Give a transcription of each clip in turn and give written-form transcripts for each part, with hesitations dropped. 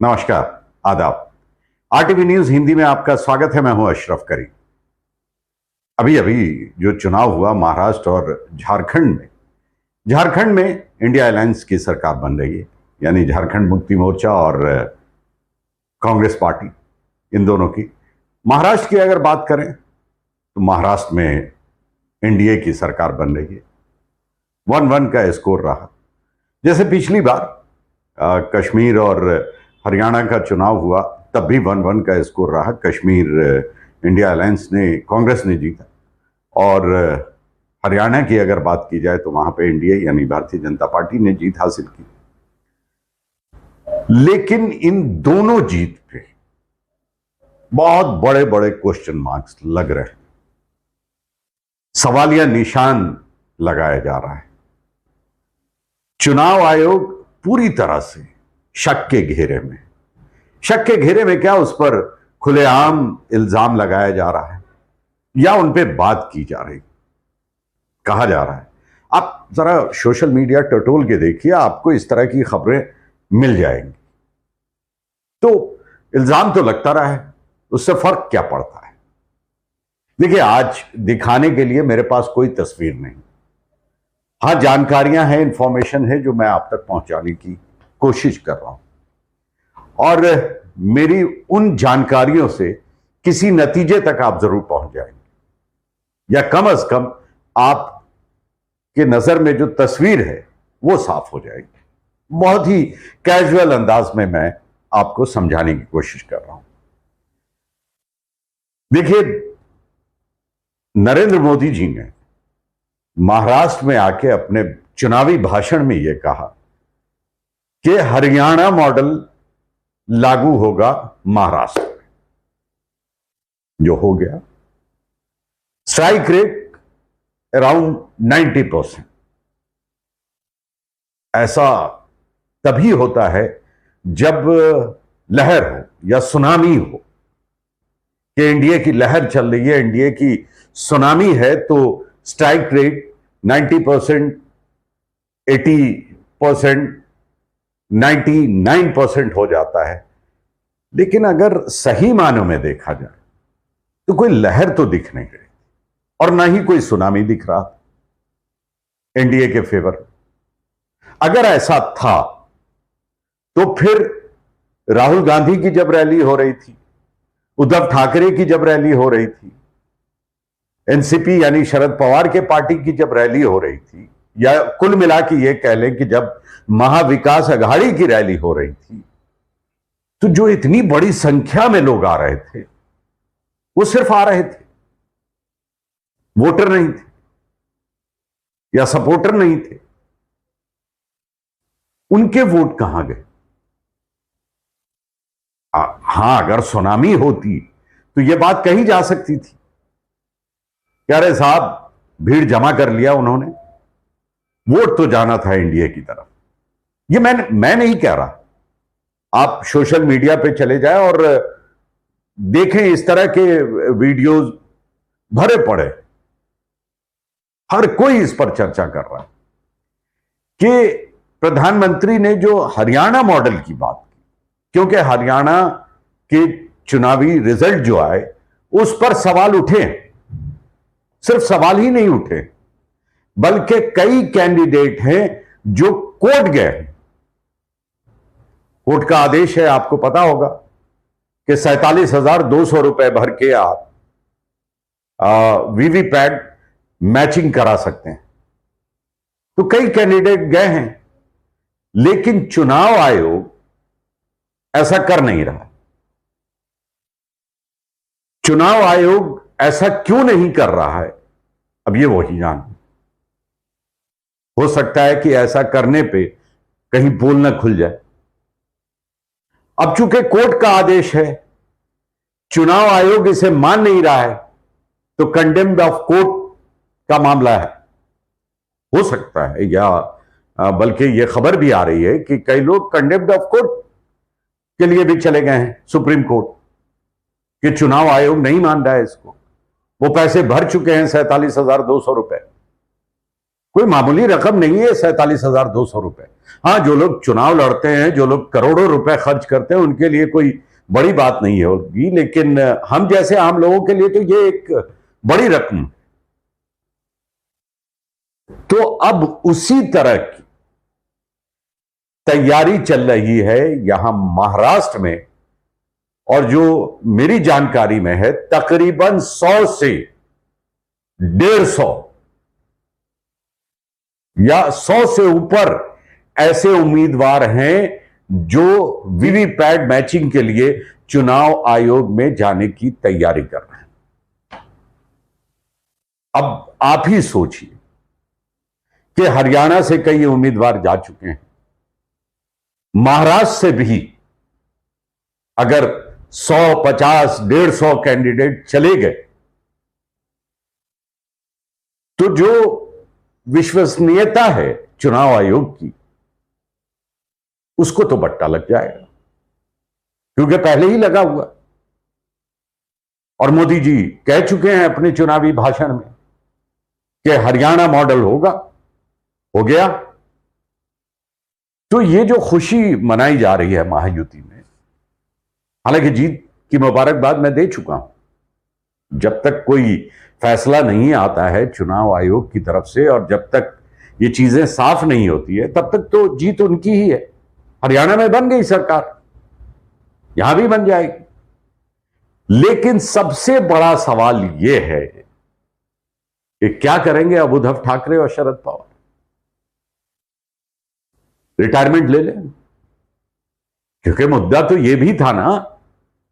नमस्कार, आदाब। RTV news Hindi में आपका स्वागत है। मैं हूं अशरफ करी। अभी अभी जो चुनाव हुआ महाराष्ट्र और झारखंड में इंडिया अलायंस की सरकार बन रही है, यानी झारखंड मुक्ति मोर्चा और कांग्रेस पार्टी, इन दोनों की। महाराष्ट्र की अगर बात करें तो महाराष्ट्र में एनडीए की सरकार बन रही है। 1-1 का स्कोर रहा। जैसे पिछली बार कश्मीर और हरियाणा का चुनाव हुआ, तब भी 1-1 का स्कोर रहा। कश्मीर इंडिया अलायंस ने, कांग्रेस ने जीता, और हरियाणा की अगर बात की जाए तो वहां पे एनडीए यानी भारतीय जनता पार्टी ने जीत हासिल की। लेकिन इन दोनों जीत पे बहुत बड़े बड़े क्वेश्चन मार्क्स लग रहे हैं, सवालिया निशान लगाया जा रहा है। चुनाव आयोग पूरी तरह से शक के घेरे में क्या, उस पर खुलेआम इल्जाम लगाया जा रहा है या उन पे बात की जा रही, कहा जा रहा है। आप जरा सोशल मीडिया टटोल के देखिए, आपको इस तरह की खबरें मिल जाएंगी। तो इल्जाम तो लगता रहा है, उससे फर्क क्या पड़ता है? देखिए, आज दिखाने के लिए मेरे पास कोई तस्वीर नहीं। हाँ, जानकारियां हैं, इंफॉर्मेशन है जो मैं आप तक पहुंचाने की कोशिश कर रहा हूं, और मेरी उन जानकारियों से किसी नतीजे तक आप जरूर पहुंच जाएंगे, या कम से कम आपके नजर में जो तस्वीर है वो साफ हो जाएगी। बहुत ही कैजुअल अंदाज में मैं आपको समझाने की कोशिश कर रहा हूं। देखिए, नरेंद्र मोदी जी ने महाराष्ट्र में आके अपने चुनावी भाषण में यह कहा कि हरियाणा मॉडल लागू होगा महाराष्ट्र में, जो हो गया। Strike rate around 90%। ऐसा तभी होता है जब लहर हो या सुनामी हो, कि एनडीए की लहर चल रही है, एनडीए की सुनामी है, तो स्ट्राइक रेट 90%, 80%, 99% हो जाता है। लेकिन अगर सही मानों में देखा जाए तो कोई लहर तो दिख नहीं रही, और ना ही कोई सुनामी दिख रहा एनडीए के फेवर। अगर ऐसा था तो फिर राहुल गांधी की जब रैली हो रही थी, उद्धव ठाकरे की जब रैली हो रही थी, एनसीपी यानी शरद पवार के पार्टी की जब रैली हो रही थी, या कुल मिला के ये कह लें कि जब महाविकास अघाड़ी की रैली हो रही थी, तो जो इतनी बड़ी संख्या में लोग आ रहे थे, वो सिर्फ आ रहे थे, वोटर नहीं थे या सपोर्टर नहीं थे। उनके वोट कहां गए? हां, अगर सुनामी होती तो यह बात कही जा सकती थी कि अरे साहब, भीड़ जमा कर लिया उन्होंने, वोट तो जाना था एनडीए की तरफ। ये मैं नहीं कह रहा। आप सोशल मीडिया पे चले जाएं और देखें, इस तरह के वीडियोस भरे पड़े, हर कोई इस पर चर्चा कर रहा है कि प्रधानमंत्री ने जो हरियाणा मॉडल की बात की, क्योंकि हरियाणा के चुनावी रिजल्ट जो आए उस पर सवाल उठे। सिर्फ सवाल ही नहीं उठे, बल्कि कई कैंडिडेट हैं जो कोर्ट गए। कोर्ट का आदेश है, आपको पता होगा, कि 47,200 रुपए भर के आप वीवीपैट मैचिंग करा सकते हैं। तो कई कैंडिडेट गए हैं, लेकिन चुनाव आयोग ऐसा कर नहीं रहा। चुनाव आयोग ऐसा क्यों नहीं कर रहा है, अब ये वही जान। हो सकता है कि ऐसा करने पे कहीं पोल न खुल जाए। अब चूंकि कोर्ट का आदेश है, चुनाव आयोग इसे मान नहीं रहा है, तो कंडेम्ड ऑफ कोर्ट का मामला है। हो सकता है, या बल्कि यह खबर भी आ रही है कि कई लोग कंडेम्ड ऑफ कोर्ट के लिए भी चले गए हैं सुप्रीम कोर्ट, कि चुनाव आयोग नहीं मान रहा है इसको। वो पैसे भर चुके हैं, 47,200 रुपए। कोई मामूली रकम नहीं है 47,200 रुपए। हाँ, जो लोग चुनाव लड़ते हैं, जो लोग करोड़ों रुपए खर्च करते हैं, उनके लिए कोई बड़ी बात नहीं होगी, लेकिन हम जैसे आम लोगों के लिए तो ये एक बड़ी रकम। तो अब उसी तरह की तैयारी चल रही है यहां महाराष्ट्र में, और जो मेरी जानकारी में है तकरीबन 100 से 150 या 100 से ऊपर ऐसे उम्मीदवार हैं जो वीवीपैट मैचिंग के लिए चुनाव आयोग में जाने की तैयारी कर रहे हैं। अब आप ही सोचिए कि हरियाणा से कई उम्मीदवार जा चुके हैं, महाराष्ट्र से भी अगर 100, 50, 150 कैंडिडेट चले गए तो जो विश्वसनीयता है चुनाव आयोग की, उसको तो बट्टा लग जाएगा, क्योंकि पहले ही लगा हुआ। और मोदी जी कह चुके हैं अपने चुनावी भाषण में कि हरियाणा मॉडल होगा, हो गया। तो ये जो खुशी मनाई जा रही है महायुति में, हालांकि जीत की मुबारकबाद मैं दे चुका हूं, जब तक कोई फैसला नहीं आता है चुनाव आयोग की तरफ से और जब तक ये चीजें साफ नहीं होती है, तब तक तो जीत उनकी ही है। हरियाणा में बन गई सरकार, यहां भी बन जाएगी। लेकिन सबसे बड़ा सवाल यह है कि क्या करेंगे अब उद्धव ठाकरे और शरद पवार? रिटायरमेंट ले लें? क्योंकि मुद्दा तो यह भी था ना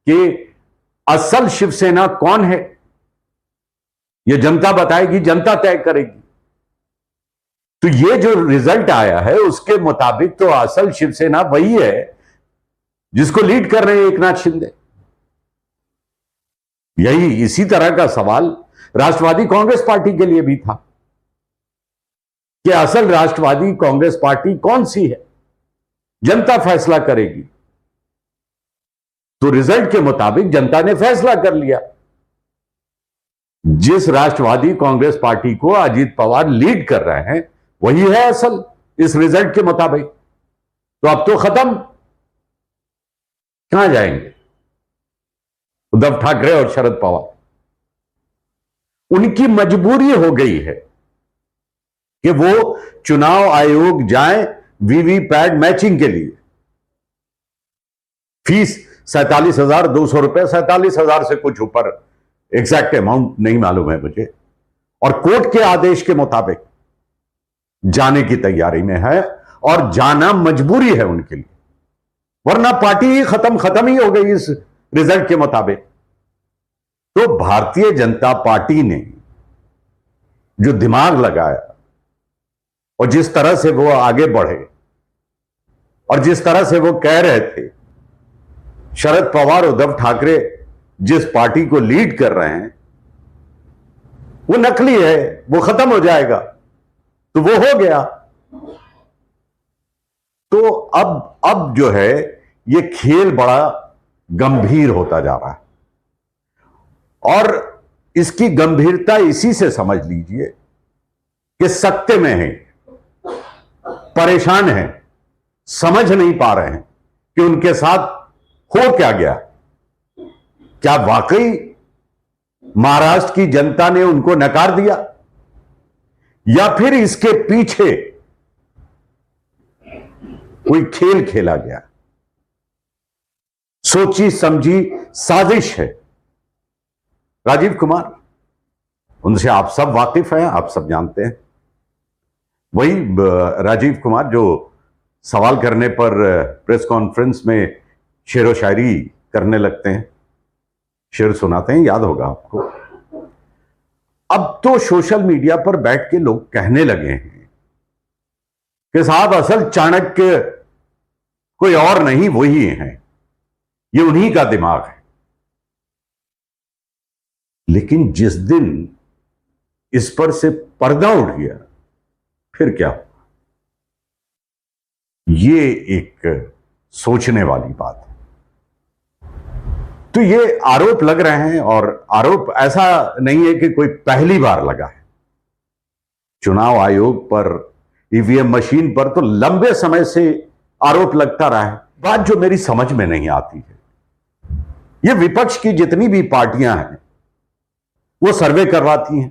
कि असल शिवसेना कौन है, यह जनता बताएगी, जनता तय करेगी। तो ये जो रिजल्ट आया है उसके मुताबिक तो असल शिवसेना वही है जिसको लीड कर रहे हैं एकनाथ शिंदे। यही इसी तरह का सवाल राष्ट्रवादी कांग्रेस पार्टी के लिए भी था कि असल राष्ट्रवादी कांग्रेस पार्टी कौन सी है, जनता फैसला करेगी। तो रिजल्ट के मुताबिक जनता ने फैसला कर लिया, जिस राष्ट्रवादी कांग्रेस पार्टी को अजीत पवार लीड कर रहे हैं वही है असल, इस रिजल्ट के मुताबिक। तो अब तो खत्म, कहां जाएंगे उद्धव ठाकरे और शरद पवार? उनकी मजबूरी हो गई है कि वो चुनाव आयोग जाएं वीवीपैट मैचिंग के लिए। फीस 47,200 रुपए, 47,000 से कुछ ऊपर, एग्जैक्ट अमाउंट नहीं मालूम है मुझे, और कोर्ट के आदेश के मुताबिक जाने की तैयारी में है, और जाना मजबूरी है उनके लिए, वरना पार्टी ही खत्म ही हो गई इस रिजल्ट के मुताबिक। तो भारतीय जनता पार्टी ने जो दिमाग लगाया और जिस तरह से वो आगे बढ़े और जिस तरह से वो कह रहे थे शरद पवार उद्धव ठाकरे जिस पार्टी को लीड कर रहे हैं वो नकली है, वो खत्म हो जाएगा, तो वो हो गया। तो अब जो है ये खेल बड़ा गंभीर होता जा रहा है, और इसकी गंभीरता इसी से समझ लीजिए कि सकते में हैं, परेशान हैं, समझ नहीं पा रहे हैं कि उनके साथ हो क्या गया। क्या वाकई महाराष्ट्र की जनता ने उनको नकार दिया, या फिर इसके पीछे कोई खेल खेला गया, सोची समझी साजिश है? राजीव कुमार, उनसे आप सब वाकिफ हैं, आप सब जानते हैं। वही राजीव कुमार जो सवाल करने पर प्रेस कॉन्फ्रेंस में शेरो शायरी करने लगते हैं, शेर सुनाते हैं, याद होगा आपको। अब तो सोशल मीडिया पर बैठ के लोग कहने लगे हैं कि साहब असल चाणक्य कोई और नहीं, वही है, ये उन्हीं का दिमाग है। लेकिन जिस दिन इस पर से पर्दा उठ गया, फिर क्या हुआ? ये एक सोचने वाली बात है। तो ये आरोप लग रहे हैं, और आरोप ऐसा नहीं है कि कोई पहली बार लगा है। चुनाव आयोग पर, ईवीएम मशीन पर तो लंबे समय से आरोप लगता रहा है। बात जो मेरी समझ में नहीं आती है, ये विपक्ष की जितनी भी पार्टियां हैं वो सर्वे करवाती हैं,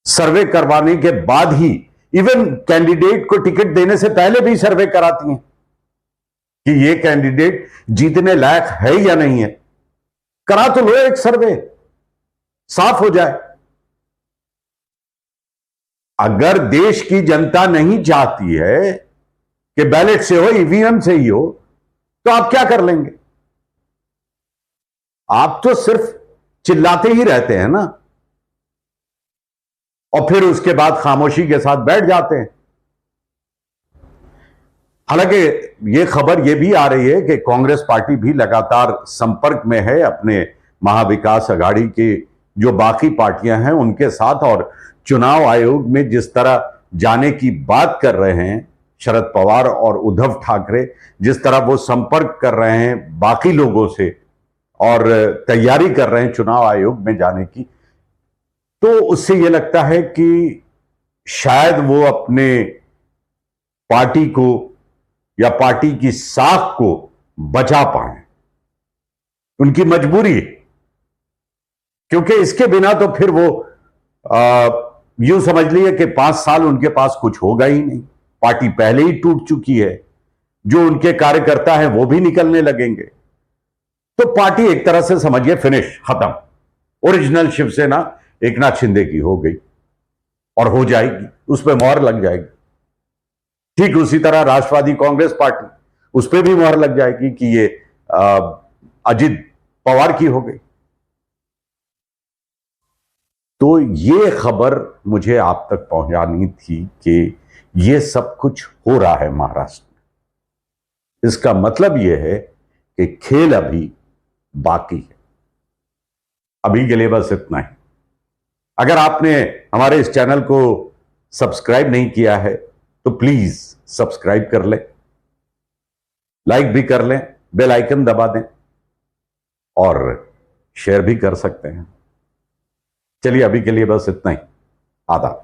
सर्वे करवाने के बाद ही इवन कैंडिडेट को टिकट देने से पहले भी सर्वे कराती हैं कि ये कैंडिडेट जीतने लायक है या नहीं है। करा तो लो एक सर्वे, साफ हो जाए। अगर देश की जनता नहीं चाहती है कि बैलेट से हो, ईवीएम से ही हो, तो आप क्या कर लेंगे? आप तो सिर्फ चिल्लाते ही रहते हैं ना, और फिर उसके बाद खामोशी के साथ बैठ जाते हैं। हालांकि यह खबर यह भी आ रही है कि कांग्रेस पार्टी भी लगातार संपर्क में है अपने महाविकास अघाड़ी की जो बाकी पार्टियां हैं उनके साथ, और चुनाव आयोग में जिस तरह जाने की बात कर रहे हैं शरद पवार और उद्धव ठाकरे, जिस तरह वो संपर्क कर रहे हैं बाकी लोगों से और तैयारी कर रहे हैं चुनाव आयोग में जाने की, तो उससे यह लगता है कि शायद वो अपने पार्टी को या पार्टी की साख को बचा पाए। उनकी मजबूरी है, क्योंकि इसके बिना तो फिर वो यूं समझ लिए कि 5 साल उनके पास कुछ होगा ही नहीं। पार्टी पहले ही टूट चुकी है, जो उनके कार्यकर्ता हैं वो भी निकलने लगेंगे, तो पार्टी एक तरह से समझिए फिनिश, खत्म। ओरिजिनल शिवसेना एकनाथ शिंदे की हो गई और हो जाएगी, उस पर मोहर लग जाएगी। ठीक उसी तरह राष्ट्रवादी कांग्रेस पार्टी, उस पर भी मोहर लग जाएगी कि ये अजित पवार की हो गई। तो ये खबर मुझे आप तक पहुंचानी थी कि ये सब कुछ हो रहा है महाराष्ट्र में। इसका मतलब यह है कि खेल अभी बाकी है। अभी के लिए बस इतना ही। अगर आपने हमारे इस चैनल को सब्सक्राइब नहीं किया है तो प्लीज सब्सक्राइब कर लें, लाइक भी कर लें, बेल आइकन दबा दें और शेयर भी कर सकते हैं। चलिए अभी के लिए बस इतना ही। आदाब।